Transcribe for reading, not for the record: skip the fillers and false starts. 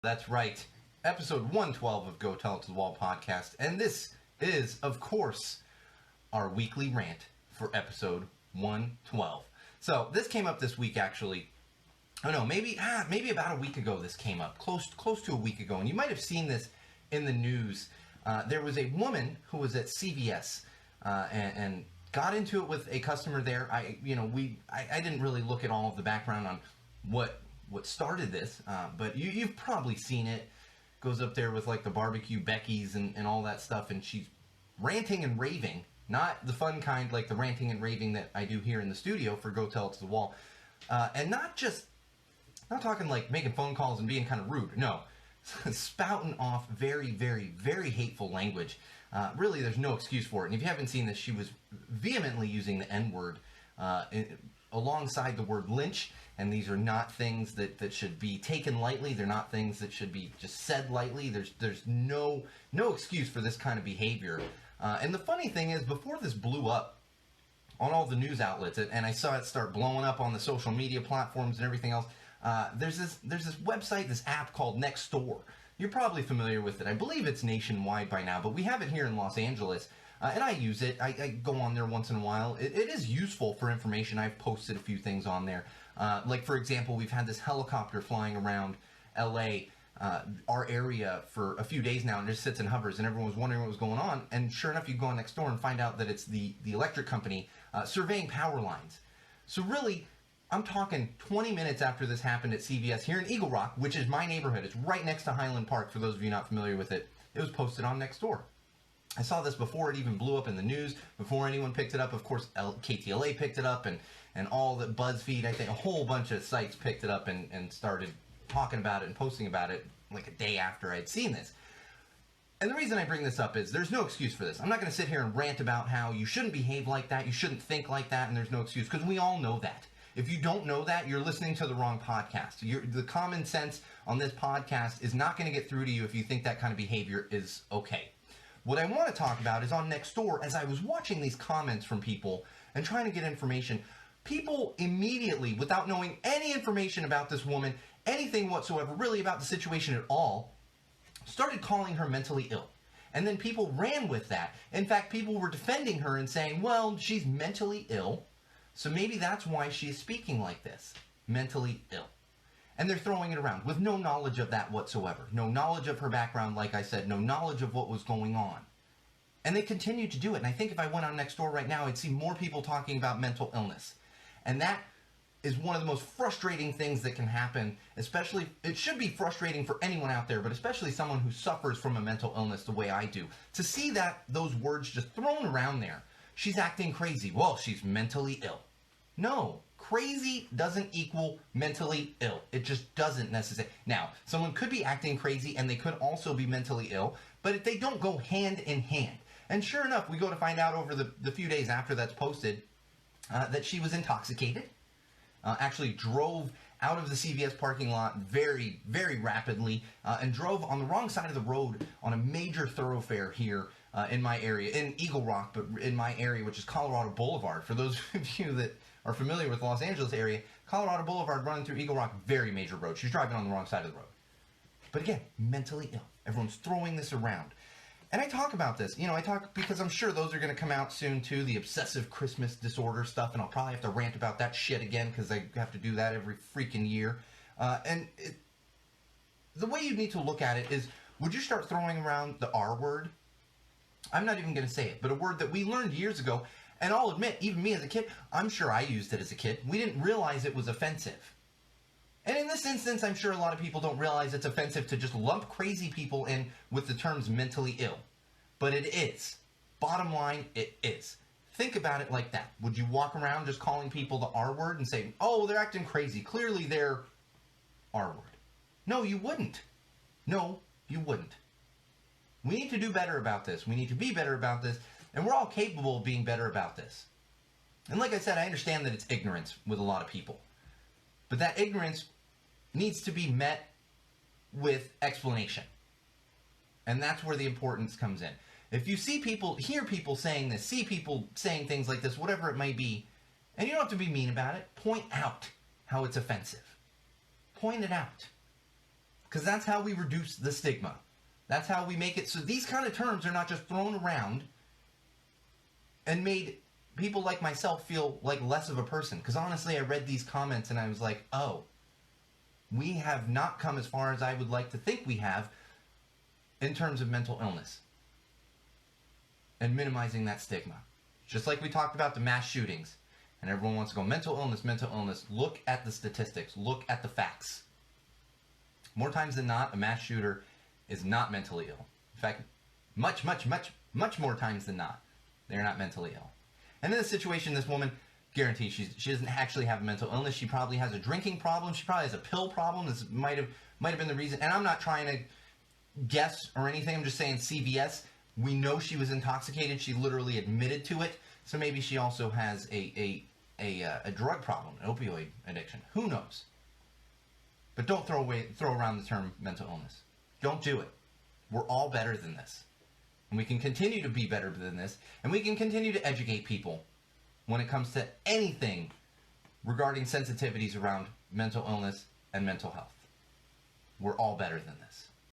That's right. Episode 112 of Go Tell It to the Wall podcast. And this is, of course, our weekly rant for episode 112. So this came up this week, actually. I don't know, maybe about a week ago this came up. Close to a week ago. And you might have seen this in the news. There was a woman who was at CVS and got into it with a customer there. I didn't really look at all of the background on what started this, but you've probably seen it. Goes up there with like the barbecue Becky's and all that stuff, and she's ranting and raving, not the fun kind like the ranting and raving that I do here in the studio for Go Tell It to the Wall, and not talking like making phone calls and being kind of rude. No, spouting off very, very, very hateful language. Really, there's no excuse for it. And if you haven't seen this, she was vehemently using the N-word alongside the word lynch. And these are not things that should be taken lightly. They're not things that should be just said lightly. There's no excuse for this kind of behavior. And the funny thing is, before this blew up on all the news outlets, and I saw it start blowing up on the social media platforms and everything else, there's this website, this app called Nextdoor. You're probably familiar with it. I believe it's nationwide by now, but we have it here in Los Angeles. And I use it. I go on there once in a while. It is useful for information. I've posted a few things on there. Like, for example, we've had this helicopter flying around LA, our area, for a few days now, and just sits and hovers, and everyone was wondering what was going on. And sure enough, you go on Nextdoor and find out that it's the electric company surveying power lines. So really, I'm talking 20 minutes after this happened at CVS here in Eagle Rock, which is my neighborhood. It's right next to Highland Park, for those of you not familiar with it. It was posted on Nextdoor. I saw this before it even blew up in the news, before anyone picked it up. Of course, KTLA picked it up, and all the BuzzFeed, I think a whole bunch of sites picked it up and started talking about it and posting about it like a day after I'd seen this. And the reason I bring this up is there's no excuse for this. I'm not going to sit here and rant about how you shouldn't behave like that, you shouldn't think like that, and there's no excuse, because we all know that. If you don't know that, you're listening to the wrong podcast. The common sense on this podcast is not going to get through to you if you think that kind of behavior is okay. What I want to talk about is on Nextdoor, as I was watching these comments from people and trying to get information, people immediately, without knowing any information about this woman, anything whatsoever, really about the situation at all, started calling her mentally ill. And then people ran with that. In fact, people were defending her and saying, well, she's mentally ill, so maybe that's why she's speaking like this, mentally ill. And they're throwing it around with no knowledge of that whatsoever. No knowledge of her background, like I said, no knowledge of what was going on. And they continue to do it. And I think if I went on Nextdoor right now, I'd see more people talking about mental illness. And that is one of the most frustrating things that can happen, especially, it should be frustrating for anyone out there, but especially someone who suffers from a mental illness the way I do. To see those words just thrown around there. She's acting crazy. Well, she's mentally ill. No. Crazy doesn't equal mentally ill. It just doesn't necessarily. Now, someone could be acting crazy and they could also be mentally ill, but they don't go hand in hand. And sure enough, we go to find out over the few days after that's posted that she was intoxicated, actually drove out of the CVS parking lot very, very rapidly, and drove on the wrong side of the road on a major thoroughfare here in my area, in Eagle Rock, but in my area, which is Colorado Boulevard. For those of you that are familiar with the Los Angeles area, Colorado Boulevard running through Eagle Rock, very major road. She's driving on the wrong side of the road. But again, mentally ill. Everyone's throwing this around. And I talk about this. I talk because I'm sure those are going to come out soon too, the obsessive Christmas disorder stuff, and I'll probably have to rant about that shit again because I have to do that every freaking year. The way you need to look at it is, would you start throwing around the R word? I'm not even going to say it, but a word that we learned years ago. And I'll admit, even me as a kid, I'm sure I used it as a kid. We didn't realize it was offensive. And in this instance, I'm sure a lot of people don't realize it's offensive to just lump crazy people in with the terms mentally ill. But it is. Bottom line, it is. Think about it like that. Would you walk around just calling people the R word and say, oh, they're acting crazy. Clearly they're R word. No, you wouldn't. No, you wouldn't. We need to do better about this. We need to be better about this. And we're all capable of being better about this. And like I said, I understand that it's ignorance with a lot of people. But that ignorance needs to be met with explanation. And that's where the importance comes in. If you see people, hear people saying this, see people saying things like this, whatever it may be, and you don't have to be mean about it, point out how it's offensive. Point it out. Because that's how we reduce the stigma. That's how we make it so these kind of terms are not just thrown around and made people like myself feel like less of a person. Because honestly, I read these comments and I was like, oh, we have not come as far as I would like to think we have in terms of mental illness and minimizing that stigma. Just like we talked about the mass shootings, and everyone wants to go mental illness, mental illness. Look at the statistics. Look at the facts. More times than not, a mass shooter is not mentally ill. In fact, much more times than not, they're not mentally ill. And in this situation, this woman, guaranteed she doesn't actually have a mental illness. She probably has a drinking problem. She probably has a pill problem. This might have been the reason. And I'm not trying to guess or anything. I'm just saying CVS. We know she was intoxicated. She literally admitted to it. So maybe she also has a drug problem, an opioid addiction. Who knows? But don't throw around the term mental illness. Don't do it. We're all better than this. And we can continue to be better than this. And we can continue to educate people when it comes to anything regarding sensitivities around mental illness and mental health. We're all better than this.